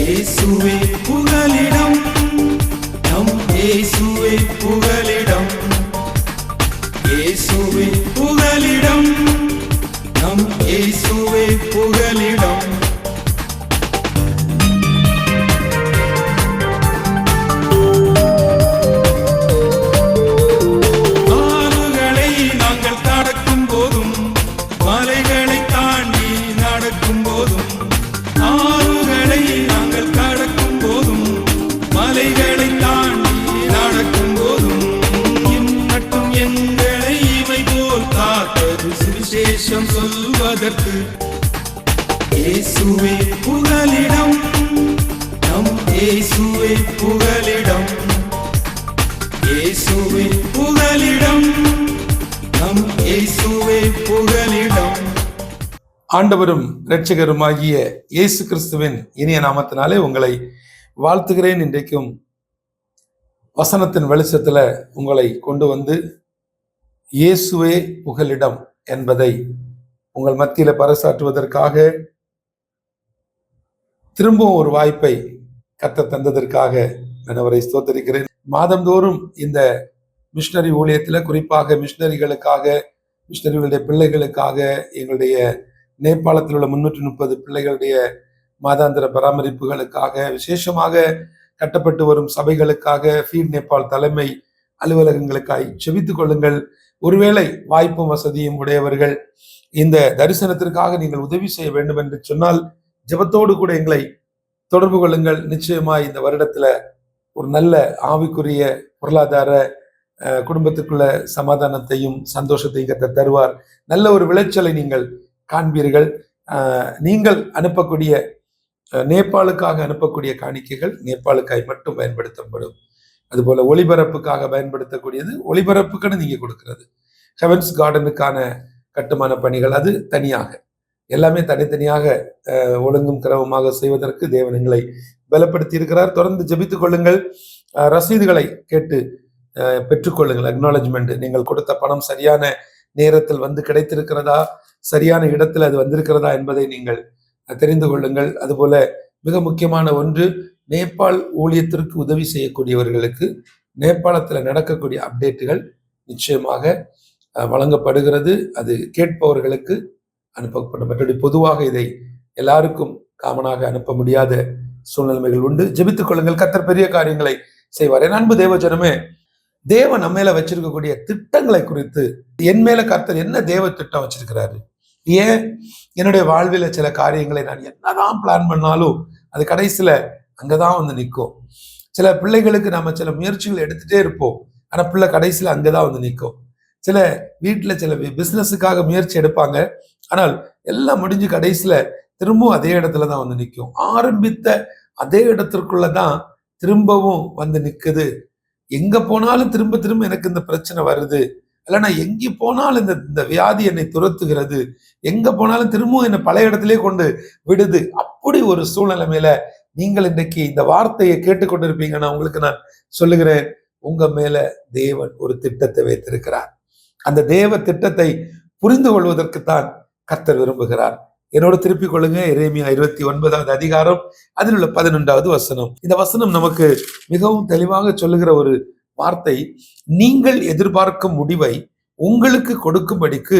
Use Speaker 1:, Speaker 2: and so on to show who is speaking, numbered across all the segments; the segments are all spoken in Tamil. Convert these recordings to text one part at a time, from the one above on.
Speaker 1: இயேசுவே புகலிடம், நம் இயேசுவே புகலிடம். இயேசுவே புகலிடம், நம் இயேசுவே புகலிடம். ஆறுகளை நாங்கள் கடக்கும் போதும், மலைகளை தாண்டி நடக்கும் போதும், ஆறுகளை நாங்கள் கடக்கும் போதும், மலைகளை தாண்டி நடக்கும் போதும், இம்மட்டும் எங்களை இவை போல் காத்தது சுவிசேஷம் சொல்வதற்கு. இயேசுவே புகலிடம், நம் இயேசுவே புகலிடம். இயேசுவே புகலிடம், நம் இயேசுவே புகலிடம்.
Speaker 2: ஆண்டவரும் இரட்சகருமாகிய இயேசு கிறிஸ்துவின் இனிய நாமத்தினாலே உங்களை வாழ்த்துகிறேன். இன்றைக்கும் வசனத்தின் வெளிச்சத்துல உங்களை கொண்டு வந்து இயேசுவே புகலிடம் என்பதை உங்கள் மத்தியில பறைசாற்றுவதற்காக, திரும்பவும் ஒரு வாய்ப்பை கர்த்தர் தந்ததற்காக நான் அவரை ஸ்தோத்திரிக்கிறேன். மாதந்தோறும் இந்த மிஷனரி ஊழியத்துல, குறிப்பாக மிஷனரிகளுக்காக, மிஷனரிகளுடைய பிள்ளைகளுக்காக, எங்களுடைய நேபாளத்தில் உள்ள 330 பிள்ளைகளுடைய மாதாந்திர பராமரிப்புகளுக்காக, விசேஷமாக கட்டப்பட்டு வரும் சபைகளுக்காக, ஃபீட் நேபாள் தலைமை அலுவலகங்களுக்காய் செபித்துக் கொள்ளுங்கள். ஒருவேளை வாய்ப்பும் வசதியும் உடையவர்கள் இந்த தரிசனத்திற்காக நீங்கள் உதவி செய்ய வேண்டும் என்று சொன்னால், ஜெபத்தோடு கூட எங்களை தொடர்பு கொள்ளுங்கள். நிச்சயமாய் இந்த வருடத்துல ஒரு நல்ல ஆவிக்குரிய பொருளாதார, குடும்பத்துக்குள்ள சமாதானத்தையும் சந்தோஷத்தையும் கர்த்தர் தருவார். நல்ல ஒரு விளைச்சலை நீங்கள் காண்பீர்கள். நீங்கள் அனுப்பக்கூடிய, நேபாளுக்காக அனுப்பக்கூடிய காணிக்கைகள் நேபாளுக்காய் மட்டும் பயன்படுத்தப்படும். அதுபோல ஒளிபரப்புக்காக பயன்படுத்தக்கூடியது ஒளிபரப்புக்குன்னு நீங்க கொடுக்கிறது. ஹெவன்ஸ் கார்டனுக்கான கட்டுமான பணிகள் அது தனியாக, எல்லாமே தனித்தனியாக ஒழுங்கும் கிரமமாக செய்வதற்கு தேவன் எங்களை பலப்படுத்தி இருக்கிறார். தொடர்ந்து ஜெபித்துக் கொள்ளுங்கள். ரசீதுகளை கேட்டு பெற்றுக்கொள்ளுங்கள். அக்னாலஜ்மெண்ட், நீங்கள் கொடுத்த பணம் சரியான நேரத்தில் வந்து கிடைத்திருக்கிறதா, சரியான இடத்தில் அது வந்திருக்கிறதா என்பதை நீங்கள் தெரிந்து கொள்ளுங்கள். அதுபோல மிக முக்கியமான ஒன்று, நேபாள் ஊழியத்திற்கு உதவி செய்யக்கூடியவர்களுக்கு நேபாளத்தில் நடக்கக்கூடிய அப்டேட்டுகள் நிச்சயமாக வழங்கப்படுகிறது. அது கேட்பவர்களுக்கு அனுப்பப்படும். மற்றபடி பொதுவாக இதை எல்லாருக்கும் காமனாக அனுப்ப முடியாத சூழ்நிலைகள் உண்டு. ஜெபித்துக் கொள்ளுங்கள். கர்த்தர் பெரிய காரியங்களை செய்வார். என் அன்பு தேவ ஜனமே, தேவன் நம்ம மேல வச்சிருக்கக்கூடிய திட்டங்களை குறித்து, என் மேல கர்த்தர் என்ன தேவ திட்டம் வச்சிருக்கிறாரு, ஏன் என்னுடைய வாழ்வில சில காரியங்களை நான் என்னதான் பிளான் பண்ணாலும் அது கடைசியில அங்கதான் வந்து நிற்கும். சில பிள்ளைகளுக்கு நாம சில முயற்சிகள் எடுத்துட்டே இருப்போம், ஆனா பிள்ளை கடைசியில அங்கதான் வந்து நிற்கும். சில வீட்டுல சில பிசினஸுக்காக முயற்சி எடுப்பாங்க, ஆனால் எல்லாம் முடிஞ்சு கடைசியில திரும்பவும் அதே இடத்துலதான் வந்து நிற்கும். ஆரம்பித்த அதே இடத்திற்குள்ளதான் திரும்பவும் வந்து நிக்குது. எங்க போனாலும் திரும்ப திரும்ப எனக்கு இந்த பிரச்சனை வருது, இல்லைன்னா எங்கே போனாலும் இந்த வியாதி என்னை துரத்துகிறது, எங்க போனாலும் திரும்பவும் என்னை பழைய இடத்திலே கொண்டு விடுது. அப்படி ஒரு சூழ்நிலைமையில நீங்கள் இன்றைக்கு இந்த வார்த்தையை கேட்டுக்கொண்டிருப்பீங்கன்னா உங்களுக்கு நான் சொல்லுகிறேன், உங்க மேல தேவன் ஒரு திட்டத்தை வைத்திருக்கிறார். அந்த தேவ திட்டத்தை புரிந்து கொள்வதற்குத்தான் கர்த்தர் விரும்புகிறார். என்னோட திருப்பிக் கொள்ளுங்க. எரேமியா 29வது அதிகாரம், அதில் உள்ள 11வது வசனம். இந்த வசனம் நமக்கு மிகவும் தெளிவாக சொல்லுகிற ஒரு வார்த்தை. நீங்கள் எதிர்பார்க்கும் முடிவை உங்களுக்கு கொடுக்கும்படிக்கு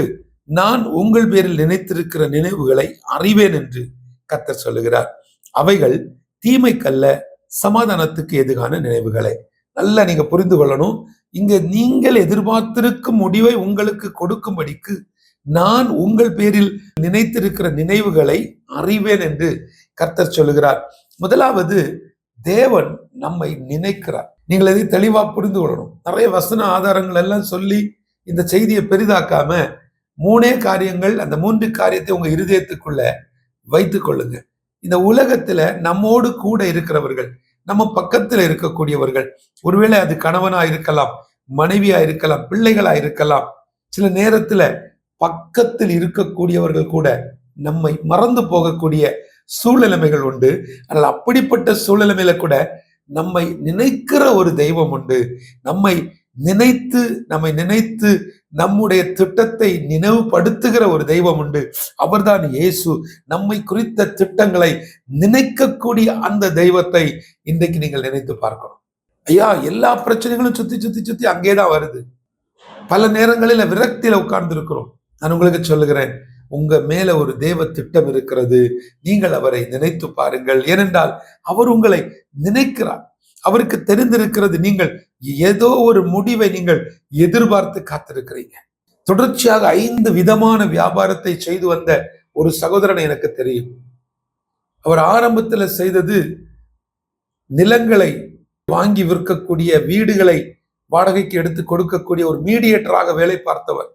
Speaker 2: நான் உங்கள் பேரில் நினைத்திருக்கிற நினைவுகளை அறிவேன் என்று கர்த்தர் சொல்லுகிறார். அவைகள் தீமைக்கல்ல, சமாதானத்துக்கு எதுகான நினைவுகளே. நல்லா நீங்க புரிந்து கொள்ளணும். இங்க நீங்கள் எதிர்பார்த்திருக்கும் முடிவை உங்களுக்கு கொடுக்கும்படிக்கு நான் உங்கள் பேரில் நினைத்திருக்கிற நினைவுகளை அறிவேன் என்று கர்த்தர் சொல்லுகிறார். முதலாவது, தேவன் நம்மை நினைக்கிறார். நீங்கள் இதை தெளிவா புரிந்து கொள்ளணும். நிறைய வசன ஆதாரங்கள் எல்லாம் சொல்லி இந்த செய்தியை பெரிதாக்காம 3 காரியங்கள், அந்த 3 காரியத்தை உங்க இருதயத்துக்குள்ள வைத்துக் கொள்ளுங்க. இந்த உலகத்துல நம்மோடு கூட இருக்கிறவர்கள், நம்ம பக்கத்துல இருக்கக்கூடியவர்கள், ஒருவேளை அது கணவனா இருக்கலாம், மனைவியா இருக்கலாம், பிள்ளைகளா இருக்கலாம். சில நேரத்துல பக்கத்தில் இருக்கக்கூடியவர்கள் கூட நம்மை மறந்து போகக்கூடிய சூழ்நிலைமைகள் உண்டு. ஆனால் அப்படிப்பட்ட சூழ்நிலைமையில கூட நம்மை நினைக்கிற ஒரு தெய்வம் உண்டு. நம்மை நினைத்து நம்முடைய திட்டத்தை நினைவுபடுத்துகிற ஒரு தெய்வம் உண்டு. அவர்தான் இயேசு. நம்மை குறித்த திட்டங்களை நினைக்கக்கூடிய அந்த தெய்வத்தை இன்றைக்கு நீங்கள் நினைத்து பார்க்கணும். ஐயா, எல்லா பிரச்சனைகளும் சுத்தி சுத்தி சுத்தி அங்கேதான் வருது. பல நேரங்களில் விரக்தியில உட்கார்ந்து இருக்கிறோம். நான் உங்களுக்கு சொல்லுகிறேன், உங்க மேல ஒரு தேவ திட்டம் இருக்கிறது. நீங்கள் அவரை நினைத்து பாருங்கள். ஏனென்றால் அவர் உங்களை நினைக்கிறார். அவருக்கு தெரிந்திருக்கிறது நீங்கள் ஏதோ ஒரு முடிவை நீங்கள் எதிர்பார்த்து காத்திருக்கிறீங்க. தொடர்ச்சியாக 5 விதமான வியாபாரத்தை செய்து வந்த ஒரு சகோதரனை எனக்கு தெரியும். அவர் ஆரம்பத்துல செய்தது நிலங்களை வாங்கி விற்கக்கூடிய, வீடுகளை வாடகைக்கு எடுத்து கொடுக்கக்கூடிய ஒரு மீடியேட்டராக வேலை பார்த்தவர்.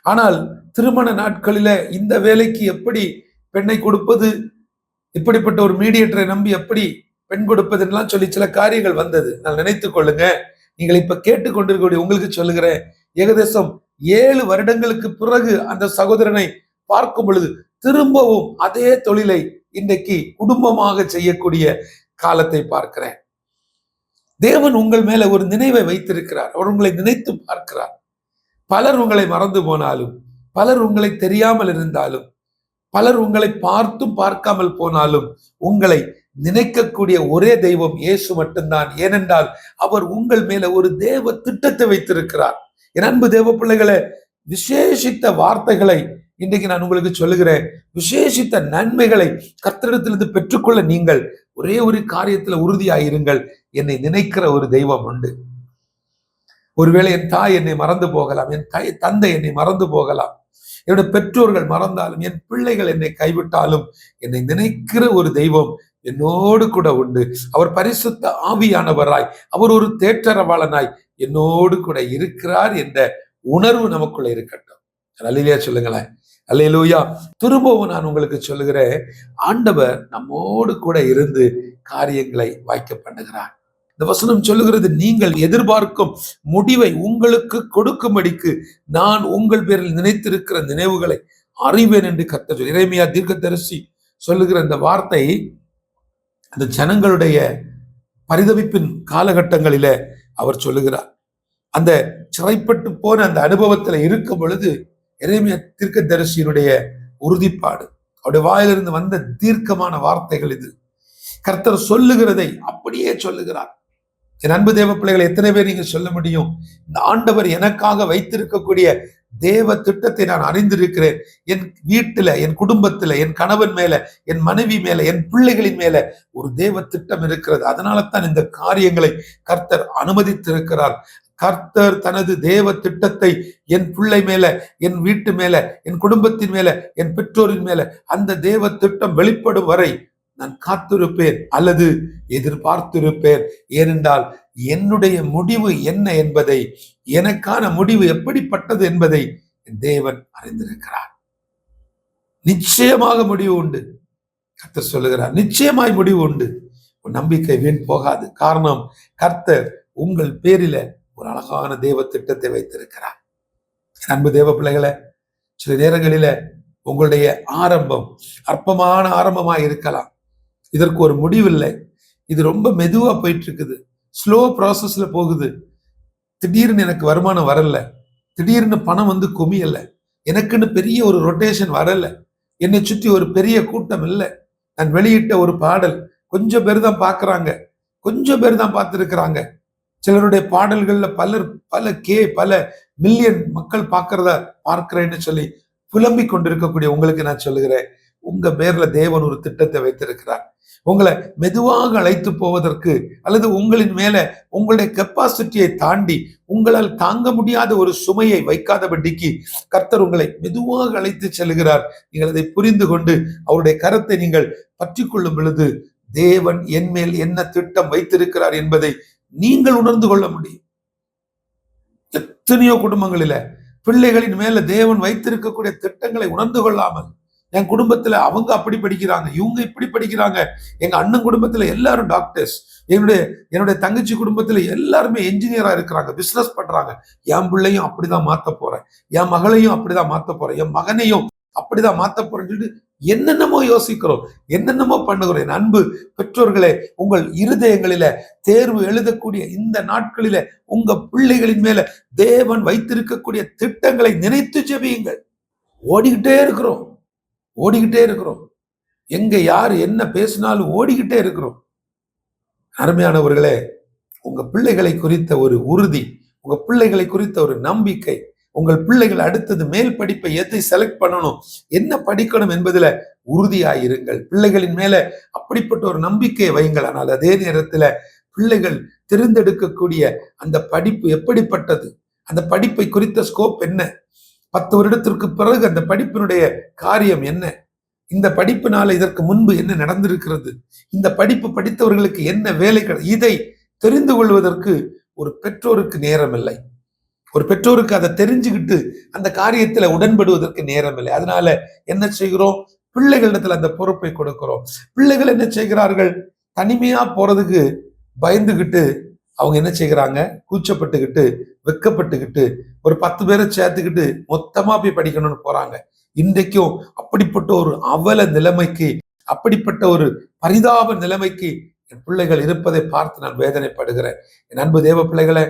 Speaker 2: ஆனால் திருமண நாட்களில இந்த வேலைக்கு எப்படி பெண்ணை கொடுப்பது, இப்படிப்பட்ட ஒரு மீடியேட்டரை நம்பி எப்படி பெண் கொடுப்பதுலாம் சொல்லி சில காரியங்கள் வந்தது. நான் நினைத்துக் கொள்ளுங்க, நீங்கள் இப்ப கேட்டுக்கொண்டிருக்கக்கூடிய உங்களுக்கு சொல்லுகிறேன், ஏகதேசம் 7 வருடங்களுக்கு பிறகு அந்த சகோதரனை பார்க்கும் பொழுது திரும்பவும் அதே தொழிலை இன்றைக்கு குடும்பமாக செய்யக்கூடிய காலத்தை பார்க்கிறேன். தேவன் உங்கள் மேல ஒரு நினைவை வைத்திருக்கிறார். அவர் உங்களை நினைத்து பார்க்கிறார். பலர் உங்களை மறந்து போனாலும், பலர் உங்களை தெரியாமல் இருந்தாலும், பலர் உங்களை பார்த்தும் பார்க்காமல் போனாலும், உங்களை நினைக்கக்கூடிய ஒரே தெய்வம் இயேசு மட்டும்தான். ஏனென்றால் அவர் உங்கள் மேல ஒரு தேவ திட்டத்தை வைத்திருக்கிறார். என் அன்பு தேவ பிள்ளைகளை, விசேஷித்த வார்த்தைகளை இன்றைக்கு நான் உங்களுக்கு சொல்லுகிறேன். விசேஷித்த நன்மைகளை கர்த்தரிடத்திலிருந்து பெற்றுக்கொள்ள நீங்கள் ஒரே ஒரு காரியத்துல உறுதியாயிருங்கள். என்னை நினைக்கிற ஒரு தெய்வம் உண்டு. ஒருவேளை என் தாய் என்னை மறந்து போகலாம், என் தந்தை என்னை மறந்து போகலாம், என்னுடைய பெற்றோர்கள் மறந்தாலும், என் பிள்ளைகள் என்னை கைவிட்டாலும், என்னை நினைக்கிற ஒரு தெய்வம் என்னோடு கூட உண்டு. அவர் பரிசுத்த ஆவியானவராய், அவர் ஒரு தேற்றரவாளனாய் என்னோடு கூட இருக்கிறார் என்ற உணர்வு நமக்குள்ள இருக்கட்டும். அல்லேலூயா சொல்லுங்களேன். அல்லேலூயா. திரும்பவும் நான் உங்களுக்கு சொல்லுகிறேன், ஆண்டவர் நம்மோடு கூட இருந்து காரியங்களை வாய்க்க பண்ணுகிறார். இந்த வசனம் சொல்லுகிறது, நீங்கள் எதிர்பார்க்கும் முடிவை உங்களுக்கு கொடுக்கும்படிக்கு நான் உங்கள் பேரில் நினைத்திருக்கிற நினைவுகளை அறிவேன் என்று கர்த்தர். எரேமியா தீர்க்கதரிசி சொல்லுகிற இந்த வார்த்தை அந்த ஜனங்களுடைய பரிதவிப்பின் காலகட்டங்களில அவர் சொல்லுகிறார். அந்த சிறைப்பட்டு போன அந்த அனுபவத்துல இருக்கும் பொழுது எரேமியா தீர்க்கதரிசியினுடைய உறுதிப்பாடு, அவருடைய வாயிலிருந்து வந்த தீர்க்கமான வார்த்தைகள் இது. கர்த்தர் சொல்லுகிறதை அப்படியே சொல்லுகிறார். என் அன்பு தேவ பிள்ளைகளை, எத்தனை பேர் நீங்க சொல்ல முடியும், இந்த ஆண்டவர் எனக்காக வைத்திருக்கக்கூடிய தேவ திட்டத்தை நான் அறிந்திருக்கிறேன். என் வீட்டுல, என் குடும்பத்துல, என் கணவன் மேல, என் மனைவி மேல, என் பிள்ளைகளின் மேல ஒரு தேவ திட்டம் இருக்கிறது. அதனால தான் இந்த காரியங்களை கர்த்தர் அனுமதித்திருக்கிறார். கர்த்தர் தனது தேவ திட்டத்தை என் பிள்ளை மேல, என் வீட்டு மேல, என் குடும்பத்தின் மேல, என் பெற்றோரின் மேல அந்த தேவ திட்டம் வெளிப்படும் வரை நான் காத்திருப்பேன் அல்லது எதிர்பார்த்திருப்பேன். ஏனென்றால் என்னுடைய முடிவு என்ன என்பதை, எனக்கான முடிவு எப்படிப்பட்டது என்பதை தேவன் அறிந்திருக்கிறார். நிச்சயமாக முடிவு உண்டு. கர்த்தர் சொல்லுகிறார், நிச்சயமாய் முடிவு உண்டு. உன் நம்பிக்கை வீண் போகாது. காரணம், கர்த்தர் உங்கள் பேரில ஒரு அழகான தேவ திட்டத்தை வைத்திருக்கிறார். அன்பு தேவ பிள்ளைகளை, சில நேரங்களில உங்களுடைய ஆரம்பம் அற்பமான ஆரம்பமாய் இருக்கலாம். இதற்கு ஒரு முடிவில்லை. இது ரொம்ப மெதுவா போயிட்டு இருக்குது, ஸ்லோ ப்ராசஸ்ல போகுது. திடீர்னு எனக்கு வருமானம் வரல, திடீர்னு பணம் வந்து குமியல, எனக்குன்னு பெரிய ஒரு ரொட்டேஷன் வரல, என்னை சுற்றி ஒரு பெரிய கூட்டம் இல்லை, நான் வெளியிட்ட ஒரு பாடல் கொஞ்சம் பேர் தான் பார்க்கறாங்க, கொஞ்சம் பேர் தான் பார்த்திருக்கிறாங்க. சிலருடைய பாடல்கள்ல பல மில்லியன் மக்கள் பார்க்கிறேன்னு சொல்லி புலம்பிக் கொண்டிருக்கக்கூடிய உங்களுக்கு நான் சொல்லுகிறேன், உங்க பேர்ல தேவன் ஒரு திட்டத்தை வைத்திருக்கிறார். உங்களை மெதுவாக அழைத்து போவதற்கு, அல்லது உங்களின் மேல உங்களுடைய கெப்பாசிட்டியை தாண்டி உங்களால் தாங்க முடியாத ஒரு சுமையை வைக்காதபடிக்கு கர்த்தர் உங்களை மெதுவாக அழைத்து செல்கிறார். நீங்கள் அதை புரிந்து கொண்டு அவருடைய கரத்தை நீங்கள் பற்றி கொள்ளும் பொழுது தேவன் என் மேல் என்ன திட்டம் வைத்திருக்கிறார் என்பதை நீங்கள் உணர்ந்து கொள்ள முடியும். எத்தனையோ குடும்பங்களில பிள்ளைகளின் மேல தேவன் வைத்திருக்கக்கூடிய திட்டங்களை உணர்ந்து கொள்ளாமல், என் குடும்பத்துல அவங்க அப்படி படிக்கிறாங்க, இவங்க இப்படி படிக்கிறாங்க, எங்க அண்ணன் குடும்பத்துல எல்லாரும் டாக்டர்ஸ், என்னுடைய தங்கச்சி குடும்பத்துல எல்லாருமே என்ஜினியரா இருக்கிறாங்க, பிசினஸ் பண்றாங்க, என் பிள்ளையும் அப்படிதான் மாத்த போறேன், என் மகளையும் அப்படிதான் மாத்த போறேன், என் மகனையும் அப்படிதான் மாத்த போறேன்னு சொல்லிட்டு என்னென்னமோ யோசிக்கிறோம், என்னென்னமோ பண்ணுகிறோம். என் அன்பு பெற்றோர்களே, உங்கள் இருதயங்களில தேர்வு எழுதக்கூடிய இந்த நாட்களில உங்க பிள்ளைகளின் மேல தேவன் வைத்திருக்கக்கூடிய திட்டங்களை நினைத்து ஜெபியுங்கள். ஓடிக்கிட்டே இருக்கிறோம், ஓடிக்கிட்டே இருக்கிறோம். எங்க யார் என்ன பேசினாலும் ஓடிக்கிட்டே இருக்கிறோம். அருமையானவர்களே, உங்க பிள்ளைகளை குறித்த ஒரு உறுதி, உங்க பிள்ளைகளை குறித்த ஒரு நம்பிக்கை, உங்கள் பிள்ளைகள் அடுத்தது மேல் படிப்பை எதை செலக்ட் பண்ணணும், என்ன படிக்கணும் என்பதுல உறுதியாயிருங்கள். பிள்ளைகளின் மேல அப்படிப்பட்ட ஒரு நம்பிக்கையை வைங்கள். ஆனால் அதே நேரத்துல பிள்ளைகள் தேர்ந்தெடுக்கக்கூடிய அந்த படிப்பு எப்படிப்பட்டது, அந்த படிப்பை குறித்த ஸ்கோப் என்ன, 10 வருடத்திற்கு பிறகு அந்த படிப்பினுடைய காரியம் என்ன, இந்த படிப்பினால இதற்கு முன்பு என்ன நடந்திருக்கிறது, இந்த படிப்பு படித்தவர்களுக்கு என்ன வேலை இதை தெரிந்து கொள்வதற்கு ஒரு பெற்றோருக்கு நேரம் இல்லை. ஒரு பெற்றோருக்கு அதை தெரிஞ்சுக்கிட்டு அந்த காரியத்துல உடன்படுவதற்கு நேரம் இல்லை. அதனால என்ன செய்கிறோம், பிள்ளைகளிடத்துல அந்த பொறுப்பை கொடுக்கிறோம். பிள்ளைகள் என்ன செய்கிறார்கள், தனிமையா போறதுக்கு பயந்துகிட்டு அவங்க என்ன செய்கிறாங்க, கூச்சப்பட்டுக்கிட்டு வெக்கப்பட்டுக்கிட்டு ஒரு 10 பேரை சேர்த்துக்கிட்டு மொத்தமா போய் படிக்கணும்னு போறாங்க. இன்றைக்கும் அப்படிப்பட்ட ஒரு அவல நிலைமைக்கு, அப்படிப்பட்ட ஒரு பரிதாப நிலைமைக்கு என் பிள்ளைகள் இருப்பதை பார்த்து நான் வேதனைப்படுகிறேன். என் அன்பு தேவ பிள்ளைகளை,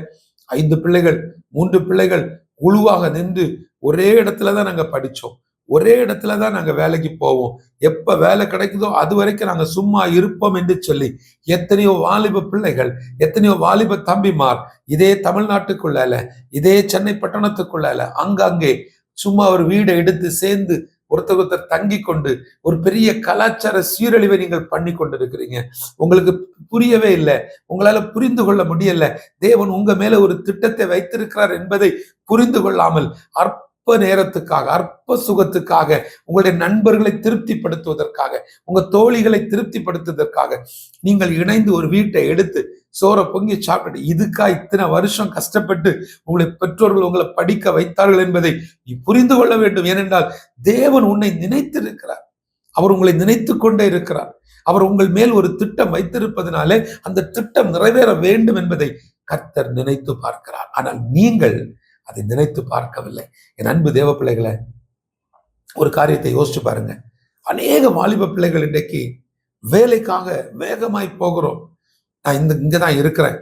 Speaker 2: 5 பிள்ளைகள், 3 பிள்ளைகள் குழுவாக நின்று ஒரே இடத்துலதான் நாங்க படிச்சோம், ஒரே இடத்துலதான் நாங்க வேலைக்கு போவோம், எப்ப வேலை கிடைக்குதோ அது வரைக்கும் நாங்க சும்மா இருப்போம் என்று சொல்லி எத்தனையோ வாலிப பிள்ளைகள், எத்தனையோ வாலிப தம்பிமார் இதே தமிழ்நாட்டுக்குள்ளால, இதே சென்னை பட்டணத்துக்குள்ளால அங்கங்கே சும்மா ஒரு வீடை எடுத்து சேர்ந்து ஒருத்தர் தங்கி கொண்டு ஒரு பெரிய கலாச்சார சீரழிவை நீங்கள் பண்ணி கொண்டிருக்கிறீங்க. உங்களுக்கு புரியவே இல்லை, உங்களால புரிந்து கொள்ள முடியல. தேவன் உங்க மேல ஒரு திட்டத்தை வைத்திருக்கிறார் என்பதை புரிந்து கொள்ளாமல் அற்ப நேரத்துக்காக, அற்ப சுகத்துக்காக, உங்களுடைய நண்பர்களை திருப்திப்படுத்துவதற்காக, உங்க தோழிகளை திருப்திப்படுத்துவதற்காக நீங்கள் இணைந்து ஒரு வீட்டை எடுத்து சோற பொங்கி சாப்பிட்டு, இதுக்கா இத்தனை வருஷம் கஷ்டப்பட்டு உங்களை பெற்றோர்கள் உங்களை படிக்க வைத்தார்கள் என்பதை நீ புரிந்து கொள்ள வேண்டும். ஏனென்றால் தேவன் உன்னை நினைத்திருக்கிறார், அவர் உங்களை நினைத்து கொண்டே இருக்கிறார். அவர் உங்கள் மேல் ஒரு திட்டம் வைத்திருப்பதனாலே அந்த திட்டம் நிறைவேற வேண்டும் என்பதை கர்த்தர் நினைத்து பார்க்கிறார். ஆனால் நீங்கள் அதை நினைத்து பார்க்கவில்லை. என் அன்பு தேவ பிள்ளைகளை, ஒரு காரியத்தை யோசிச்சு பாருங்க. அநேக வாலிப பிள்ளைகள் இன்றைக்கு வேலைக்காக வேகமாய் போகிறோம். நான் இங்கதான் இருக்கிறேன்,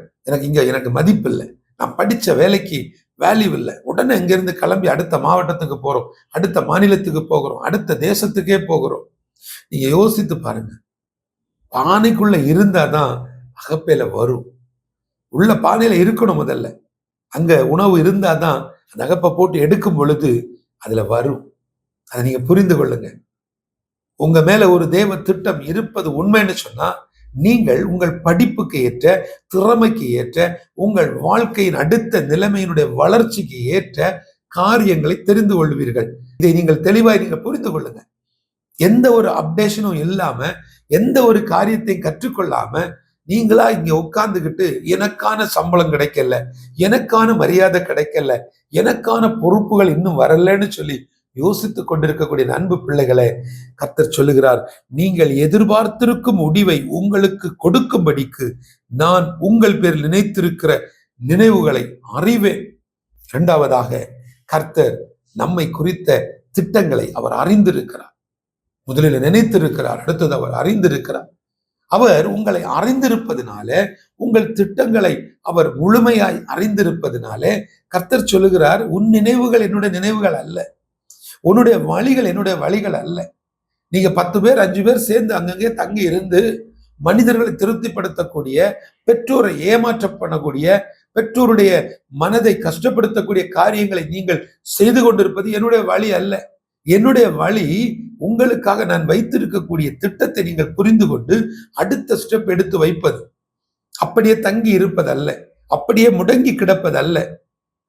Speaker 2: எனக்கு மதிப்பு இல்லை, நான் படிச்ச வேலைக்கு வேல்யூ இல்லை, உடனே இங்கிருந்து கிளம்பி அடுத்த மாவட்டத்துக்கு போறோம், அடுத்த மாநிலத்துக்கு போகிறோம், அடுத்த தேசத்துக்கே போகிறோம். நீங்க யோசித்து பாருங்க, பானைக்குள்ள இருந்தாதான் அகப்பையில வரும். உள்ள பானையில இருக்கணும் முதல்ல, அங்க உணவு இருந்தாதான் அந்த அகப்பை போட்டு எடுக்கும் பொழுது அதுல வரும். அதை நீங்க புரிந்து கொள்ளுங்க. உங்க மேல ஒரு தேவ திட்டம் இருப்பது உண்மைன்னு சொன்னா, நீங்கள் உங்கள் படிப்புக்கு ஏற்ற, திறமைக்கு ஏற்ற, உங்கள் வாழ்க்கையின் அடுத்த நிலைமையினுடைய வளர்ச்சிக்கு ஏற்ற காரியங்களை தெரிந்து கொள்வீர்கள். இதை நீங்கள் தெளிவாய் நீங்க புரிந்து கொள்ளுங்க. எந்த ஒரு அப்டேஷனும் இல்லாம, எந்த ஒரு காரியத்தை கற்றுக்கொள்ளாம நீங்களா இங்க உட்கார்ந்துகிட்டு எனக்கான சம்பளம் கிடைக்கல, எனக்கான மரியாதை கிடைக்கல, எனக்கான பொறுப்புகள் இன்னும் வரலன்னு சொல்லி யோசித்து கொண்டிருக்கக்கூடிய அன்பு பிள்ளைகளே, கர்த்தர் சொல்லுகிறார், நீங்கள் எதிர்பார்த்திருக்கும் முடிவை உங்களுக்கு கொடுக்கும்படிக்கு நான் உங்கள் பேரில் நினைத்திருக்கிற நினைவுகளை அறிவேன். இரண்டாவதாக, கர்த்தர் நம்மை குறித்த திட்டங்களை அவர் அறிந்திருக்கிறார். முதலில் நினைத்திருக்கிறார், அடுத்தது அவர் அறிந்திருக்கிறார். அவர் உங்களை அறிந்திருப்பதனால, உங்கள் திட்டங்களை அவர் முழுமையாய் அறிந்திருப்பதனாலே கர்த்தர் சொல்லுகிறார், உன் நினைவுகள் என்னுடைய நினைவுகள் அல்ல, உன்னுடைய வழிகள் என்னுடைய வழிகள் அல்ல. நீங்க 10 பேர் 5 பேர் சேர்ந்து அங்கங்கே தங்கி இருந்து மனிதர்களை திருப்திப்படுத்தக்கூடிய, பெற்றோரை ஏமாற்ற பண்ணக்கூடிய, பெற்றோருடைய மனதை கஷ்டப்படுத்தக்கூடிய காரியங்களை நீங்கள் செய்து கொண்டிருப்பது என்னுடைய வழி அல்ல. என்னுடைய வழி உங்களுக்காக நான் வைத்திருக்கக்கூடிய திட்டத்தை நீங்கள் புரிந்து கொண்டு அடுத்த ஸ்டெப் எடுத்து வைப்பது, அப்படியே தங்கி இருப்பதல்ல, அப்படியே முடங்கி கிடப்பதல்ல.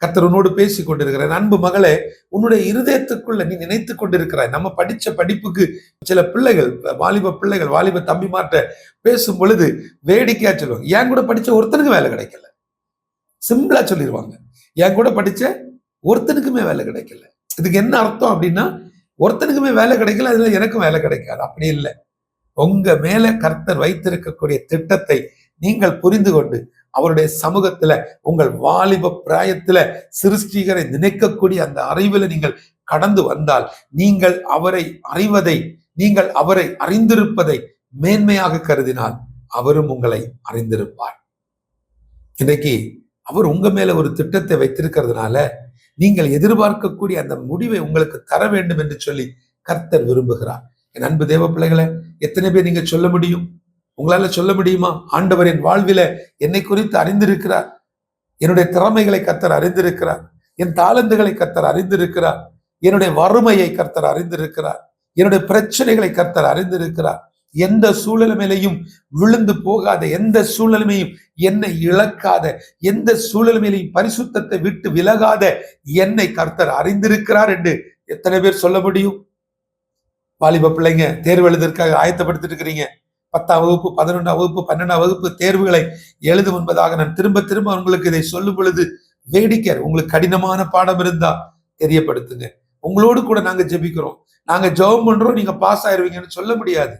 Speaker 2: கர்த்தர் உன்னோடு பேசி கொண்டிருக்கிறேன். அன்பு மகளே, உன்னுடைய இருதயத்துக்குள்ள நீ நினைத்து கொண்டிருக்கிறாய். நம்ம படிச்ச படிப்புக்கு சில பிள்ளைகள், வாலிப பிள்ளைகள், வாலிப தம்பிமார்ட்ட பேசும் பொழுது வேடிக்கையா சொல்லுவாங்க, என் கூட படிச்ச ஒருத்தனுக்கு வேலை கிடைக்கல. சிம்பிளா சொல்லிடுவாங்க, என் கூட படிச்ச ஒருத்தனுக்குமே வேலை கிடைக்கல. இதுக்கு என்ன அர்த்தம் அப்படின்னா, ஒருத்தனுக்குமே வேலை கிடைக்கல, அதுல எனக்கும் வேலை கிடைக்காது. அப்படி இல்லை. உங்க மேல கர்த்தர் வைத்திருக்கக்கூடிய திட்டத்தை நீங்கள் புரிந்து கொண்டு அவருடைய சமூகத்துல உங்கள் வாலிப பிராயத்துல சிருஷ்டிகரை நினைக்கக்கூடிய அந்த அறிவுல நீங்கள் கடந்து வந்தால், நீங்கள் அவரை அறிவதை நீங்கள் அவரை அறிந்திருப்பதை மேன்மையாக கருதினால் அவரும் உங்களை அறிந்திருப்பார். இன்னைக்கு அவர் உங்க மேல ஒரு திட்டத்தை வைத்திருக்கிறதுனால நீங்கள் எதிர்பார்க்கக்கூடிய அந்த முடிவை உங்களுக்கு தர வேண்டும் என்று சொல்லி கர்த்தர் விரும்புகிறார். என் அன்பு தேவ பிள்ளைகளை, எத்தனை பேர் நீங்க சொல்ல முடியும்? உங்களால சொல்ல முடியுமா? ஆண்டவர் என் வாழ்வில என்னை குறித்து அறிந்திருக்கிறார், என்னுடைய திறமைகளை கர்த்தர் அறிந்திருக்கிறார், என் தாளந்துகளை கர்த்தர் அறிந்திருக்கிறார், என்னுடைய வறுமையை கர்த்தர் அறிந்திருக்கிறார், என்னுடைய பிரச்சனைகளை கர்த்தர் அறிந்திருக்கிறார். எந்த சூழலுமையிலையும் விழுந்து போகாத, எந்த சூழலுமையும் என்னை இழக்காத, எந்த சூழலுமையிலையும் பரிசுத்தத்தை விட்டு விலகாத என்னை கர்த்தர் அறிந்திருக்கிறார் என்று எத்தனை பேர் சொல்ல முடியும்? வாலிப பிள்ளைங்க தேர்வு எழுதுறதுக்காக ஆயத்தப்படுத்திட்டு இருக்கிறீங்க. 10ஆம் வகுப்பு, 11ஆம் வகுப்பு, 12ஆம் வகுப்பு தேர்வுகளை எழுதும் என்பதாக நான் திரும்ப திரும்ப உங்களுக்கு இதை சொல்லும் பொழுது வேடிக்கை. உங்களுக்கு கடினமான பாடம் இருந்தா தெரியப்படுத்துங்க. உங்களோடு கூட நாங்க ஜெபிக்கிறோம், நாங்க ஜெபம் பண்றோம், நீங்க பாஸ் ஆயிருவீங்கன்னு சொல்ல முடியாது.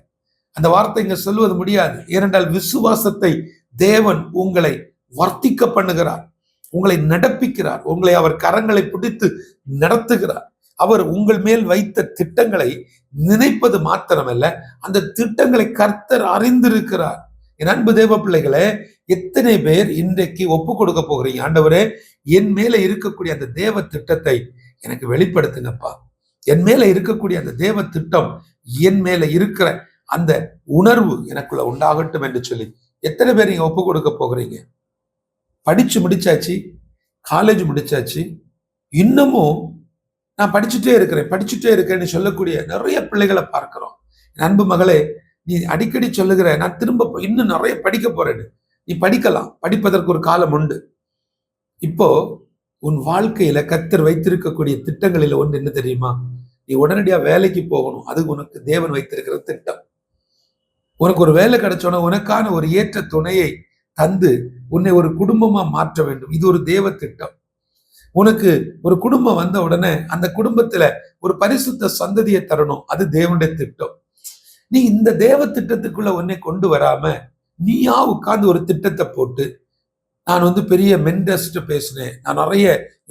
Speaker 2: அந்த வார்த்தை இங்க சொல்லுவது முடியாது. ஏனென்றால் விசுவாசத்தை தேவன் உங்களை வர்த்திக்க பண்ணுகிறார், உங்களை நடப்பிக்கிறார், உங்களை அவர் கரங்களை பிடித்து நடத்துகிறார். அவர் உங்கள் மேல் வைத்த திட்டங்களை நினைப்பது மாத்திரமல்ல, அந்த திட்டங்களை கர்த்தர் அறிந்திருக்கிறார். என் அன்பு தேவ பிள்ளைகளே, எத்தனை பேர் இன்றைக்கு ஒப்பு கொடுக்க போகிறீங்க? ஆண்டவரே, என் மேல இருக்கக்கூடிய அந்த தேவ திட்டத்தை எனக்கு வெளிப்படுத்துங்கப்பா. என் மேல இருக்கக்கூடிய அந்த தேவ திட்டம், என் மேல இருக்கிற அந்த உணர்வு எனக்குள்ள உண்டாகட்டும் என்று சொல்லி எத்தனை பேர் நீங்க ஒப்பு கொடுக்க போகிறீங்க? படிச்சு முடிச்சாச்சு, காலேஜ் முடிச்சாச்சு, இன்னமும் நான் படிச்சுட்டே இருக்கிறேன்னு சொல்லக்கூடிய நிறைய பிள்ளைகளை பார்க்கிறோம். அன்பு மகளே, நீ அடிக்கடி சொல்லுகிற நான் திரும்ப இன்னும் நிறைய படிக்க போறேன்னு. நீ படிக்கலாம், படிப்பதற்கு ஒரு காலம் உண்டு. இப்போ உன் வாழ்க்கையில கர்த்தர் வைத்திருக்கக்கூடிய திட்டங்களில் ஒன்று என்ன தெரியுமா? நீ உடனடியா வேலைக்கு போகணும். அது உனக்கு தேவன் வைத்திருக்கிற திட்டம். உனக்கு ஒரு வேலை கிடைச்சோன்னா உனக்கான ஒரு ஏற்ற துணையை தந்து உன்னை ஒரு குடும்பமா மாற்ற வேண்டும். இது ஒரு தேவ திட்டம். உனக்கு ஒரு குடும்பம் வந்த உடனே அந்த குடும்பத்துல ஒரு பரிசுத்த சந்ததியை தரணும். அது தேவனுடைய திட்டம். நீ இந்த தேவ திட்டத்துக்குள்ள உன்னை கொண்டு வராம நீயா உட்கார்ந்து ஒரு திட்டத்தை போட்டு, நான் பெரிய மென்டர்ஸ்ட் பேசினேன், நான் நிறைய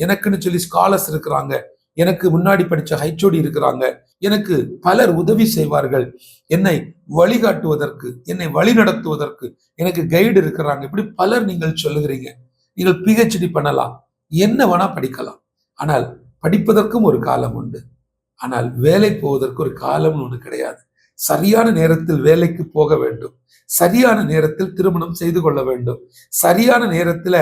Speaker 2: எனக்குன்னு சொல்லி ஸ்காலர்ஸ் இருக்கிறாங்க, எனக்கு முன்னாடி படிச்ச ஹைச்சோடி இருக்கிறாங்க, எனக்கு பலர் உதவி செய்வார்கள், என்னை வழிகாட்டுவதற்கு, என்னை வழி நடத்துவதற்கு எனக்கு கைடு இருக்கிறாங்க, இப்படி பலர் நீங்கள் சொல்லுகிறீங்க. நீங்கள் PhD பண்ணலாம், என்ன வேணா படிக்கலாம். ஆனால் படிப்பதற்கும் ஒரு காலம் உண்டு. ஆனால் வேலை போவதற்கு ஒரு காலம் ஒன்று கிடையாது. சரியான நேரத்தில் வேலைக்கு போக வேண்டும், சரியான நேரத்தில் திருமணம் செய்து கொள்ள வேண்டும், சரியான நேரத்துல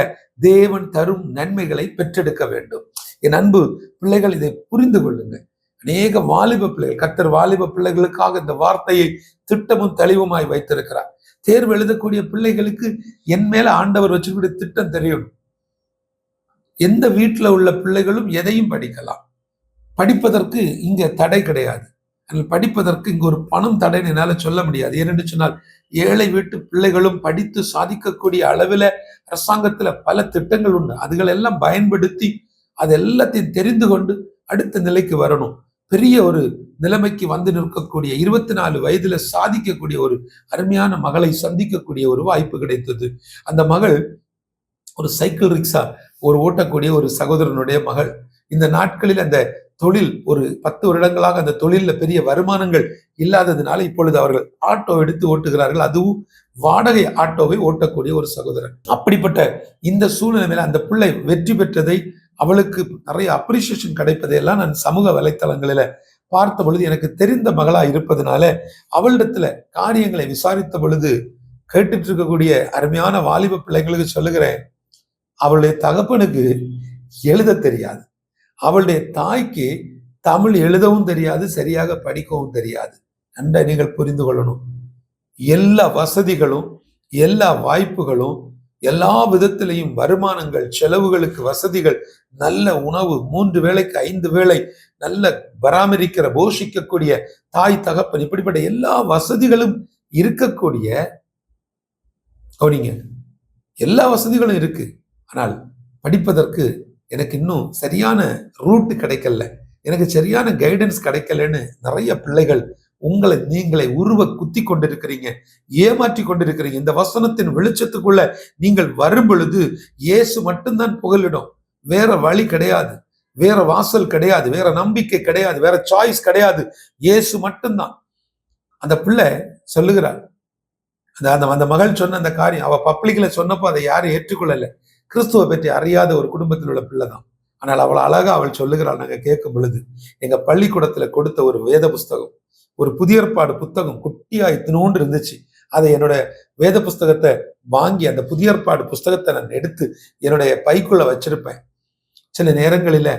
Speaker 2: தேவன் தரும் நன்மைகளை பெற்றெடுக்க வேண்டும். என் அன்பு பிள்ளைகள், இதை புரிந்து கொள்ளுங்க. அநேக வாலிப பிள்ளைகள், கர்த்தர் வாலிப பிள்ளைகளுக்காக இந்த வார்த்தையை திட்டமும் தெளிவுமாய் வைத்திருக்கிறார். தேர்வு எழுதக்கூடிய பிள்ளைகளுக்கு என் மேல ஆண்டவர் வச்சுக்கூடிய திட்டம் தெரியும். எந்த வீட்டுல உள்ள பிள்ளைகளும் எதையும் படிக்கலாம். படிப்பதற்கு இங்க தடை கிடையாது. படிப்பதற்கு இங்கு ஒரு பணம் தடைன்னு என்னால சொல்ல முடியாது. ஏனென்று சொன்னால் ஏழை வீட்டு பிள்ளைகளும் படித்து சாதிக்கக்கூடிய அளவில் அரசாங்கத்துல பல திட்டங்கள் உண்டு. அதுகள் எல்லாம் பயன்படுத்தி அது எல்லாத்தையும் தெரிந்து கொண்டு அடுத்த நிலைக்கு வரணும். பெரிய ஒரு நிலைமைக்கு வந்து நிற்கக்கூடிய 24 வயதுல சாதிக்கக்கூடிய ஒரு அருமையான மகளை சந்திக்கக்கூடிய ஒரு வாய்ப்பு கிடைத்தது. அந்த மகள் ஒரு சைக்கிள் ரிக்ஷா ஓட்டக்கூடிய ஒரு சகோதரனுடைய மகள். இந்த நாட்களில் அந்த தொழில் ஒரு 10 வருடங்களாக அந்த தொழில்ல பெரிய வருமானங்கள் இல்லாததுனால இப்பொழுது அவர்கள் ஆட்டோ எடுத்து ஓட்டுகிறார்கள். அதுவும் வாடகை ஆட்டோவை ஓட்டக்கூடிய ஒரு சகோதரன். அப்படிப்பட்ட இந்த சூழ்நிலையில அந்த பிள்ளை வெற்றி பெற்றதை, அவளுக்கு நிறைய அப்ரிசியேஷன் கிடைப்பதையெல்லாம் நான் சமூக வலைத்தளங்களில பார்த்த பொழுது, எனக்கு தெரிந்த மகளா இருப்பதனால அவளிடத்துல காரியங்களை விசாரித்த பொழுது கேட்டுட்டு இருக்கக்கூடிய அருமையான வாலிப பிள்ளைங்களுக்கு சொல்லுகிறேன், அவளுடைய தகப்பனுக்கு எழுத தெரியாது, அவளுடைய தாய்க்கு தமிழ் எழுதவும் தெரியாது, சரியாக படிக்கவும் தெரியாது. நன்றாக நீங்கள் புரிந்து கொள்ளணும். எல்லா வசதிகளும், எல்லா வாய்ப்புகளும், எல்லா விதத்திலையும் வருமானங்கள், செலவுகளுக்கு வசதிகள், நல்ல உணவு, 3 வேளைக்கு 5 வேளை நல்ல பராமரிக்கிற போஷிக்கக்கூடிய தாய் தகப்பன், இப்படிப்பட்ட எல்லா வசதிகளும் இருக்கக்கூடிய எல்லா வசதிகளும் இருக்கு. ஆனால் படிப்பதற்கு எனக்கு இன்னும் சரியான ரூட் கிடைக்கல, எனக்கு சரியான கைடன்ஸ் கிடைக்கலன்னு நிறைய பிள்ளைகள் நீங்களை உருவ குத்தி கொண்டிருக்கிறீங்க, ஏமாற்றி கொண்டிருக்கிறீங்க. இந்த வசனத்தின் வெளிச்சத்துக்குள்ள நீங்கள் வரும் பொழுது இயேசு மட்டும்தான் புகலிடும். வேற வழி கிடையாது, வேற வாசல் கிடையாது, வேற நம்பிக்கை கிடையாது, வேற சாய்ஸ் கிடையாது. இயேசு மட்டும்தான். அந்த பிள்ளை சொல்லுகிறார், அந்த மகள் சொன்ன அந்த காரியம் அவ பப்ளிக்ல சொன்னப்போ அதை யாரும் ஏற்றுக்கொள்ளல. கிறிஸ்துவை பற்றி அறியாத ஒரு குடும்பத்தில் உள்ள பிள்ளை தான். ஆனால் அவள் அழகா அவள் சொல்லுகிறாள், நாங்க கேட்கும் பொழுது, எங்க பள்ளிக்கூடத்துல கொடுத்த ஒரு வேத புஸ்தகம், ஒரு புதிய ஏற்பாடு புத்தகம் குட்டியா இத்தினோண்டு இருந்துச்சு. அதை என்னோட வேத புஸ்தகத்தை வாங்கி அந்த புதிய ஏற்பாடு புஸ்தகத்தை நான் எடுத்து என்னுடைய பைக்குள்ள வச்சிருப்பேன். சில நேரங்களில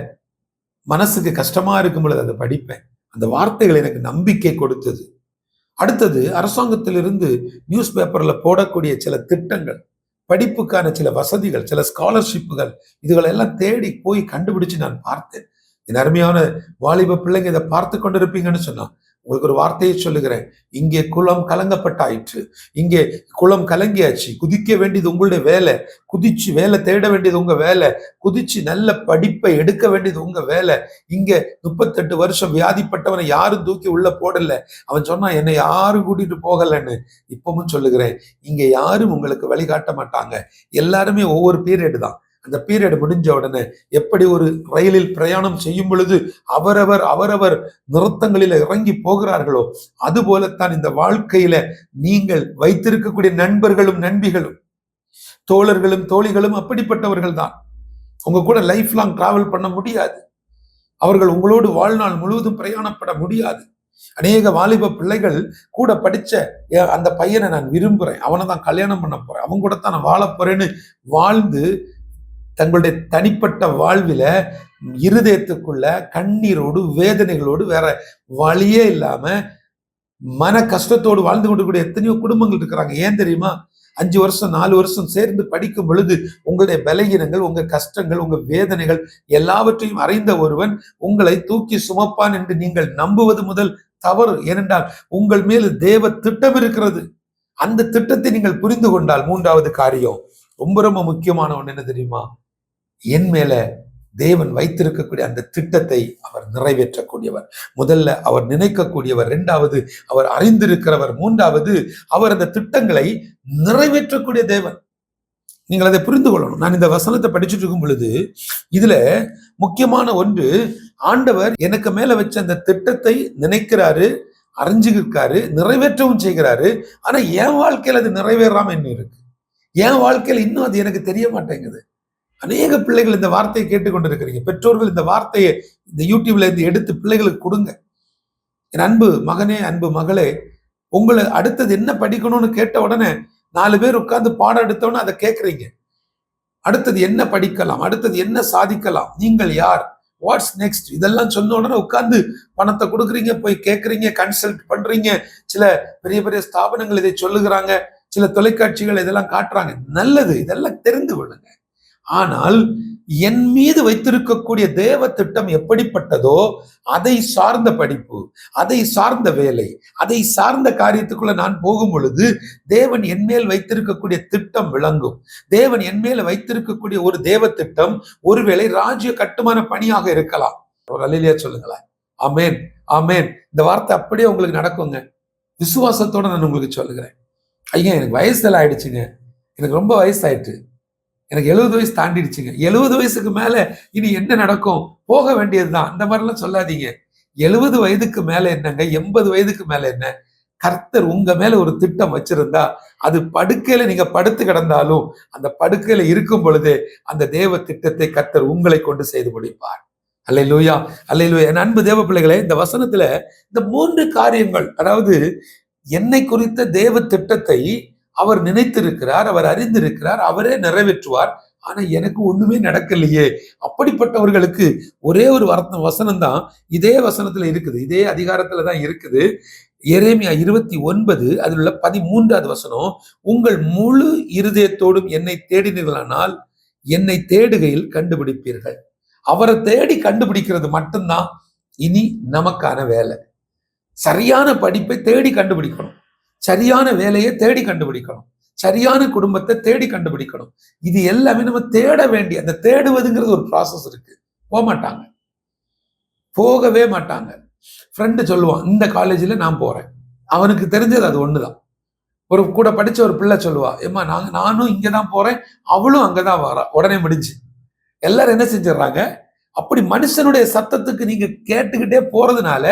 Speaker 2: மனசுக்கு கஷ்டமா இருக்கும் பொழுது அதை படிப்பேன். அந்த வார்த்தைகள் எனக்கு நம்பிக்கை கொடுத்தது. அடுத்தது, அரசாங்கத்திலிருந்து நியூஸ் பேப்பர்ல போடக்கூடிய சில திட்டங்கள், படிப்புக்கான சில வசதிகள், சில ஸ்காலர்ஷிப்புகள், இதுகளெல்லாம் தேடி போய் கண்டுபிடிச்சு நான் பார்த்தேன். என் அருமையான வாலிப பிள்ளைங்க இதை பார்த்து கொண்டிருப்பீங்கன்னு சொன்னா உங்களுக்கு ஒரு வார்த்தையை சொல்லுகிறேன். இங்கே குளம் கலங்கப்பட்டாயிற்று, இங்கே குளம் கலங்கியாச்சு. குதிக்க வேண்டியது உங்களுடைய வேலை, குதிச்சு வேலை தேட வேண்டியது உங்க வேலை, குதிச்சு நல்ல படிப்பை எடுக்க வேண்டியது உங்க வேலை. இங்க 38 வருஷம் வியாதிப்பட்டவனை யாரும் தூக்கி உள்ள போடல. அவன் சொன்னா என்னை யாரும் கூட்டிட்டு போகலன்னு. இப்பவும் சொல்லுகிறேன், இங்க யாரும் உங்களுக்கு வழிகாட்ட மாட்டாங்க. எல்லாருமே ஒவ்வொரு பீரியட் தான். அந்த பீரியட் முடிஞ்ச உடனே எப்படி ஒரு ரயிலில் பிரயாணம் செய்யும் பொழுது அவரவர் நிறுத்தங்களில் இறங்கி போகிறார்களோ, அது போலத்தான் இந்த வாழ்க்கையில நீங்கள் வைத்திருக்கக்கூடிய நண்பர்களும் நண்பிகளும் தோழர்களும் தோழிகளும் அப்படிப்பட்டவர்கள் தான். உங்க கூட லைஃப் லாங் டிராவல் பண்ண முடியாது. அவர்கள் உங்களோடு வாழ்நாள் முழுவதும் பிரயாணப்பட முடியாது. அநேக வாலிப பிள்ளைகள் கூட படிச்ச அந்த பையனை நான் விரும்புறேன், அவனை தான் கல்யாணம் பண்ண போறேன், அவன் கூட தான் நான் வாழ போறேன்னு வாழ்ந்து தங்களுடைய தனிப்பட்ட வாழ்வில இருதயத்துக்குள்ள கண்ணீரோடு வேதனைகளோடு வேற வழியே இல்லாம மன கஷ்டத்தோடு வாழ்ந்து கொண்டு எத்தனையோ குடும்பங்கள் இருக்கிறாங்க. ஏன் தெரியுமா? 5 வருஷம் 4 வருஷம் சேர்ந்து படிக்கும் பொழுது உங்களுடைய பலகீனங்கள், உங்க கஷ்டங்கள், உங்க வேதனைகள் எல்லாவற்றையும் அறிந்த ஒருவன் உங்களை தூக்கி சுமப்பான் என்று நீங்கள் நம்புவது முதல் தவறு. ஏனென்றால் உங்கள் மேல் தேவ திட்டம் இருக்கிறது. அந்த திட்டத்தை நீங்கள் புரிந்து கொண்டால், 3வது காரியம் ரொம்ப ரொம்ப முக்கியமான ஒன்று என்ன தெரியுமா? என் மேல தேவன் வைத்திருக்கக்கூடிய அந்த திட்டத்தை அவர் நிறைவேற்றக்கூடியவர். முதல்ல அவர் நினைக்கக்கூடியவர், 2வது அவர் அறிந்திருக்கிறவர், 3வது அவர் அந்த திட்டங்களை நிறைவேற்றக்கூடிய தேவன். நீங்கள் அதை புரிந்து கொள்ளணும். நான் இந்த வசனத்தை படிச்சுட்டு இருக்கும் பொழுது இதுல முக்கியமான ஒன்று, ஆண்டவர் எனக்கு மேல வச்ச அந்த திட்டத்தை நினைக்கிறாரு, அறிஞ்சுக்கிருக்காரு, நிறைவேற்றவும் செய்கிறாரு. ஆனா என் வாழ்க்கையில் அது நிறைவேறாம இன்னும் இருக்கு. என் வாழ்க்கையில் இன்னும் அது எனக்கு தெரிய மாட்டேங்குது. அநேக பிள்ளைகள் இந்த வார்த்தையை கேட்டுக்கொண்டிருக்கிறீங்க. பெற்றோர்கள் இந்த வார்த்தையை இந்த யூடியூப்ல இருந்து எடுத்து பிள்ளைகளுக்கு கொடுங்க. என் அன்பு மகனே, அன்பு மகளே, உங்களை அடுத்தது என்ன படிக்கணும்னு கேட்ட உடனே 4 பேர் உட்கார்ந்து பாடம் எடுத்தோன்னு அதை கேட்குறீங்க. அடுத்தது என்ன படிக்கலாம், அடுத்தது என்ன சாதிக்கலாம், நீங்கள் யார், வாட்ஸ் நெக்ஸ்ட், இதெல்லாம் சொன்ன உடனே உட்கார்ந்து பணத்தை கொடுக்குறீங்க, போய் கேட்குறீங்க, கன்சல்ட் பண்றீங்க. சில பெரிய பெரிய ஸ்தாபனங்கள் இதை சொல்லுகிறாங்க, சில தொலைக்காட்சிகள் இதெல்லாம் காட்டுறாங்க. நல்லது, இதெல்லாம் தெரிந்து கொள்ளுங்க. ஆனால் என் மீது வைத்திருக்கக்கூடிய தேவ திட்டம் எப்படிப்பட்டதோ அதை சார்ந்த படிப்பு, அதை சார்ந்த வேலை, அதை சார்ந்த காரியத்துக்குள்ள நான் போகும் பொழுது தேவன் என் மேல் வைத்திருக்கக்கூடிய திட்டம் விளங்கும். தேவன் என் மேல வைத்திருக்கக்கூடிய ஒரு தேவ திட்டம் ஒருவேளை ராஜ்ய கட்டுமான பணியாக இருக்கலாம். ஒரு அல்லேலூயா சொல்லுங்களேன். ஆமென், ஆமென். இந்த வார்த்தை அப்படியே உங்களுக்கு நடக்குங்க. விசுவாசத்தோட நான் உங்களுக்கு சொல்லுகிறேன். ஐயா, எனக்கு வயசுல ஆயிடுச்சுங்க, எனக்கு ரொம்ப வயசாயிட்டு, எனக்கு 70 வயசு தாண்டிடுச்சுங்க, 70 வயசுக்கு மேல இனி என்ன நடக்கும், போக வேண்டியதுதான், இந்த மாதிரிலாம் சொல்லாதீங்க. 70 வயதுக்கு மேல என்னங்க, 80 வயதுக்கு மேல என்ன? கர்த்தர் உங்க மேல ஒரு திட்டம் வச்சிருந்தா அது படுக்கையில நீங்க படுத்து கிடந்தாலும் அந்த படுக்கையில இருக்கும் பொழுதே அந்த தேவ திட்டத்தை கர்த்தர் உங்களை கொண்டு செய்து முடிப்பார். அல்லேலூயா, அல்லேலூயா. என் அன்பு தேவ பிள்ளைகளே, இந்த வசனத்துல இந்த 3 காரியங்கள், அதாவது என்னை குறித்த தேவ திட்டத்தை அவர் நினைத்திருக்கிறார், அவர் அறிந்திருக்கிறார், அவரே நிறைவேற்றுவார். ஆனா எனக்கு ஒண்ணுமே நடக்கலையே. அப்படிப்பட்டவர்களுக்கு ஒரே ஒரு வசனம் தான் இதே வசனத்துல இருக்குது, இதே அதிகாரத்துல தான் இருக்குது. எரேமியா 29 அதில் உள்ள 13வது வசனம், உங்கள் முழு இருதயத்தோடும் என்னை தேடினீர்களானால் என்னை தேடுகையில் கண்டுபிடிப்பீர்கள். அவரை தேடி கண்டுபிடிக்கிறது மட்டும்தான் இனி நமக்கான வேலை. சரியான படிப்பை தேடி கண்டுபிடிக்கணும், சரியான வேலையை தேடி கண்டுபிடிக்கணும், சரியான குடும்பத்தை தேடி கண்டுபிடிக்கணும். இது எல்லாமே நம்ம தேட வேண்டிய, அந்த தேடுவதுங்கிறது ஒரு ப்ராசஸ் இருக்கு. போகவே மாட்டாங்க. ஃப்ரெண்டு சொல்லுவான், இந்த காலேஜில் நான் போறேன், அவனுக்கு தெரிஞ்சது அது ஒண்ணுதான். ஒரு கூட படிச்ச ஒரு பிள்ளை சொல்லுவா, ஏம்மா நானும் இங்கே தான் போறேன், அவளும் அங்கதான் வரா, உடனே முடிஞ்சு. எல்லாரும் என்ன செஞ்சிடறாங்க, அப்படி மனுஷனுடைய சத்தத்துக்கு நீங்க கேட்டுக்கிட்டே போறதுனால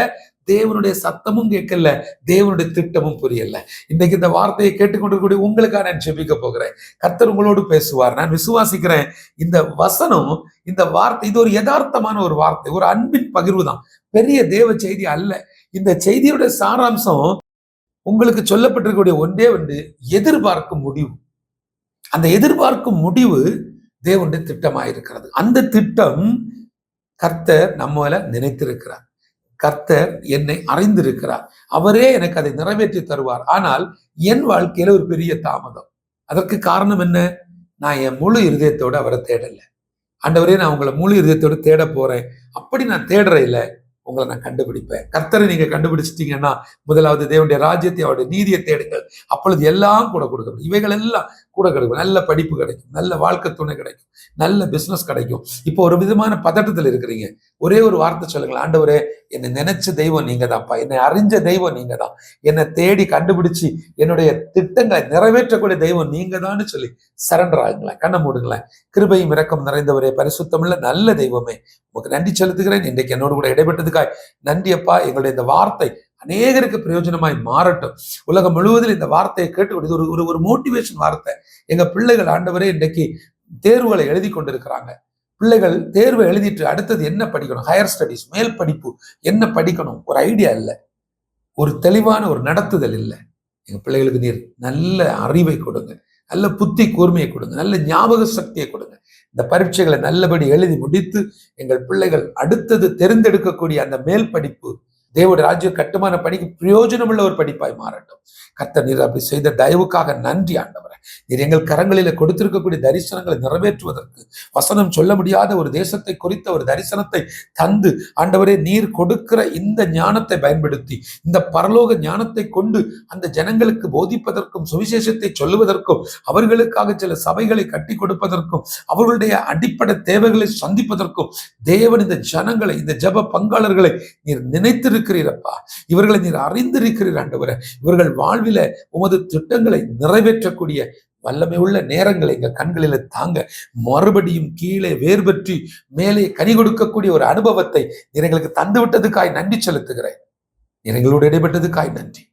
Speaker 2: தேவனுடைய சத்தமும் கேட்கல, தேவனுடைய திட்டமும் புரியல. இன்னைக்கு இந்த வார்த்தையை கேட்டுக்கொண்டிருக்கக்கூடிய உங்களுக்காக நான் ஜெபிக்க போகிறேன். கர்த்தர் உங்களோடு பேசுவார். நான் விசுவாசிக்கிறேன். இந்த வசனம், இந்த வார்த்தை, இது ஒரு யதார்த்தமான ஒரு வார்த்தை, ஒரு அன்பின் பகிர்வு தான், பெரிய தேவ செய்தி அல்ல. இந்த செய்தியுடைய சாராம்சம் உங்களுக்கு சொல்லப்பட்டிருக்கக்கூடிய ஒன்றே ஒன்று, எதிர்பார்க்கும் முடிவு. அந்த எதிர்பார்க்கும் முடிவு தேவனுடைய திட்டமாயிருக்கிறது. அந்த திட்டம் கர்த்தர் நம்மள நினைத்திருக்கிறார். கர்த்தர் என்னை அறிந்திருக்கிறார். அவரே எனக்கு அதை நிறைவேற்றி தருவார். ஆனால் என் வாழ்க்கையில ஒரு பெரிய தாமதம். அதற்கு காரணம் என்ன? நான் என் முழு இருதயத்தோடு அவரை தேடல. ஆண்டவரே, நான் உங்களை முழு இருதயத்தோடு தேட போறேன். அப்படி நான் தேடுற இல்லை, உங்களை நான் கண்டுபிடிப்பேன். கர்த்தரை நீங்க கண்டுபிடிச்சிட்டீங்கன்னா, முதலாவது தேவனுடைய ராஜ்யத்தை, அவருடைய நீதியை தேடுங்கள். அப்பொழுது எல்லாம் கூட கொடுக்கணும். இவைகள் எல்லாம் கூட கிடைக்கும். நல்ல படிப்பு கிடைக்கும், நல்ல வாழ்க்கை துணை கிடைக்கும், நல்ல பிசினஸ் கிடைக்கும். இப்போ ஒரு விதமான பதட்டத்தில் இருக்கிறீங்க. ஒரே ஒரு வார்த்தை சொல்லுங்கள், ஆண்டவரே, என்னை நினைச்ச தெய்வம் நீங்க தான்ப்பா, என்னை அறிஞ்ச தெய்வம் நீங்க தான், என்னை தேடி கண்டுபிடிச்சு என்னுடைய திட்டங்களை நிறைவேற்றக்கூடிய தெய்வம் நீங்க தான் சொல்லி சரண்டர் ஆகுங்களேன். கண்ணை மூடுங்களேன். கிருபையும் இரக்கம் நிறைந்தவரே, பரிசுத்தமுள்ள நல்ல தெய்வமே, உங்களுக்கு நன்றி செலுத்துகிறேன். இன்றைக்கு என்னோடு கூட இடைப்பட்டதுக்காய் நன்றி அப்பா. எங்களுடைய இந்த வார்த்தை அநேகருக்கு பிரயோஜனமாய் மாறட்டும். உலகம் முழுவதில் இந்த வார்த்தையை கேட்டு ஒரு மோட்டிவேஷன் வார்த்தை. எங்க பிள்ளைகள் ஆண்டவரே இன்றைக்கு தேர்வுகளை எழுதி கொண்டிருக்கிறாங்க. பிள்ளைகள் தேர்வை எழுதிட்டு அடுத்தது என்ன படிக்கணும், ஹையர் ஸ்டடீஸ், மேல் படிப்பு என்ன படிக்கணும், ஒரு ஐடியா இல்லை, ஒரு தெளிவான ஒரு நடத்துதல் இல்லை. எங்க பிள்ளைகளுக்கு நீர் நல்ல அறிவை கொடுங்க, நல்ல புத்தி கூர்மையை கொடுங்க, நல்ல ஞாபக சக்தியை கொடுங்க. இந்த பரீட்சைகளை நல்லபடி எழுதி முடித்து எங்கள் பிள்ளைகள் அடுத்தது தெரிந்தெடுக்கக்கூடிய அந்த மேல் படிப்பு தேவனுடைய ராஜ்ய கட்டுமான பணிக்கு பிரயோஜனமுள்ள ஒரு படிப்பாய் மாறட்டும். கர்த்தர் நீர் அப்படி செய்த தயவுக்காக நன்றி ஆண்டவரே. நீர் எங்கள் கரங்களில கொடுத்திருக்கக்கூடிய தரிசனங்களை நிறைவேற்றுவதற்கு, வசனம் சொல்ல முடியாத ஒரு தேசத்தை குறித்த ஒரு தரிசனத்தை தந்து ஆண்டவரே, நீர் கொடுக்கிற இந்த ஞானத்தை பயன்படுத்தி, இந்த பரலோக ஞானத்தை கொண்டு அந்த ஜனங்களுக்கு போதிப்பதற்கும், சுவிசேஷத்தை சொல்லுவதற்கும், அவர்களுக்காக சில சபைகளை கட்டி கொடுப்பதற்கும், அவர்களுடைய அடிப்படை தேவைகளை சந்திப்பதற்கும் தேவன் இந்த ஜனங்களை, இந்த ஜப பங்காளர்களை நீர் நினைத்திருக்கிறீரப்பா. இவர்களை நீர் அறிந்திருக்கிறீர் ஆண்டவரே. இவர்கள் வாழ்வில உமது திட்டங்களை நிறைவேற்றக்கூடிய வல்லமை உள்ள நேரங்களை எங்க கண்களில தாங்க. மறுபடியும் கீழே வேர்பற்றி மேலே கனி கொடுக்கக்கூடிய ஒரு அனுபவத்தை நீர் எங்களுக்கு தந்து விட்டதுக்காய் நன்றி செலுத்துகிறேன். நீர் எங்களோடு இடைப்பட்டதுக்காய் நன்றி.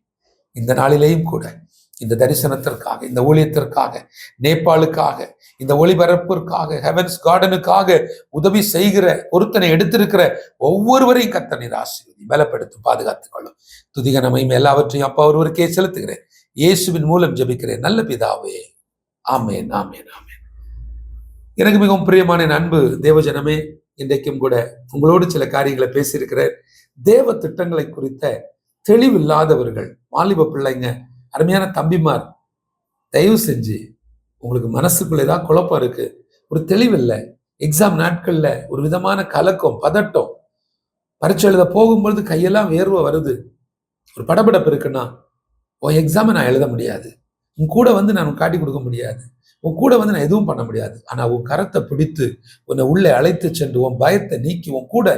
Speaker 2: இந்த நாளிலேயும் கூட இந்த தரிசனத்திற்காக, இந்த ஊழியத்திற்காக, நேபாளுக்காக, இந்த ஒளிபரப்பிற்காக, ஹெவன்ஸ் கார்டனுக்காக உதவி செய்கிற பொருத்தனை எடுத்திருக்கிற ஒவ்வொருவரையும் கர்த்தர் நீர் ஆசீர்வதி, பலப்படுத்தும், பாதுகாத்துக் கொள்ளும். துதிகனமையும் எல்லாவற்றையும் அப்பா ஒருவருக்கே செலுத்துகிறேன். இயேசுவின் மூலம் ஜெபிக்கிறேன் நல்ல பிதாவே. ஆமேன், ஆமேன், ஆமேன். எனக்கு மிகவும் பிரியமான அன்பு தேவஜனமே, இன்றைக்கும் கூட உங்களோடு சில காரியங்களை பேசியிருக்கிறேன். தேவ திட்டங்களை குறித்த தெளிவில்லாதவர்கள், வாலிப பிள்ளைங்க, அருமையான தம்பிமார், தயவு செஞ்சு உங்களுக்கு மனசுக்குள்ள ஏதாவது குழப்பம் இருக்கு, ஒரு தெளிவில்லை, எக்ஸாம் நாட்கள்ல ஒரு விதமான கலக்கம், பதட்டம், பரீட்சை எழுத போகும்பொழுது கையெல்லாம் வேர்வை வருது, ஒரு படபடப்பு இருக்குன்னா, உன் எக்ஸாமை நான் எழுத முடியாது, உன் கூட வந்து நான் காட்டி கொடுக்க முடியாது, உன் கூட வந்து நான் எதுவும் பண்ண முடியாது. ஆனா உன் கரத்தை பிடித்து உன்னை உள்ளே அழைத்து சென்று உன் பயத்தை நீக்கி உன் கூட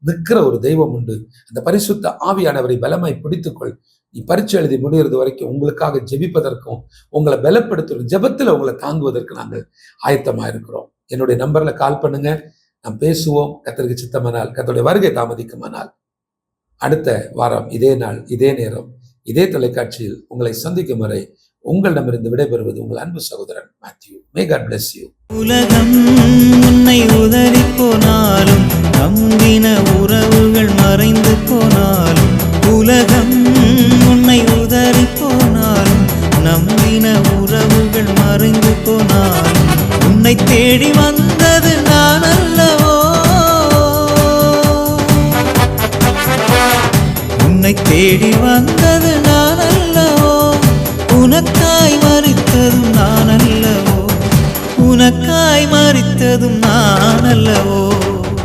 Speaker 2: நிற்கிற ஒரு தெய்வம் உண்டு. அந்த பரிசுத்த ஆவியானவரை பலமாய் பிடித்துக்கொள். நீ பரீட்சை எழுதி முடிகிறது வரைக்கும் உங்களுக்காக ஜெபிப்பதற்கும், உங்களை பலப்படுத்தும் ஜெபத்துல உங்களை தாங்குவதற்கு நாங்கள் ஆயத்தமா இருக்கிறோம். என்னுடைய நம்பர்ல கால் பண்ணுங்க, நாம் பேசுவோம். கர்த்தருக்கு சித்தமானால், கர்த்தருடைய வருகை தாமதிக்குமானால் அடுத்த வாரம் இதே நாள், இதே நேரம், இதே தொலைக்காட்சியில் உங்களை சந்திக்கும் வரை உங்களிடமிருந்து விடைபெறுவது உங்கள் அன்பு சகோதரன் Matthew. May God bless you.
Speaker 3: உலகம் உன்னை உதறி போனாலும், நம்பின உறவுகள் மறைந்து போனாலும், உலகம் உன்னை உதறி போனாலும், நம்பின உறவுகள் மறைந்து போனாலும், உன்னை தேடி வந்தது நான் அல்லவோ, உன்னை தேடி வந்தது நான் அல்லவோ, உனக்காய் மரித்ததும் நான் அல்லவோ, உனக்காய் மரித்ததும் நான் அல்லவோ.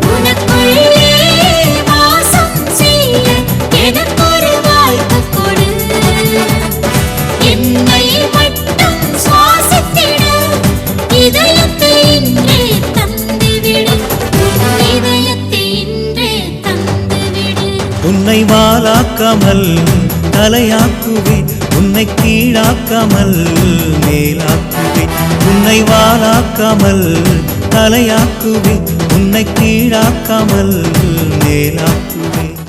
Speaker 4: உனக்குள்ளே வாசம் செய்ய எனக்கொரு வாய்ப்பு கொடு, என்னை மட்டும் சுவாசித்திட இதயத்தை இன்றே தந்துவிடு, இதயத்தை இன்றே தந்துவிடு.
Speaker 3: உன்னை வாளாக்காமல் தலையாக்குவேன், உன்னை கீழாக்காமல் மேலாக்குவேன். உன்னை வாளாக்காமல் தலையாக்குவேன், உன்னை கீழாக்காமல் மேலாக்குவேன்.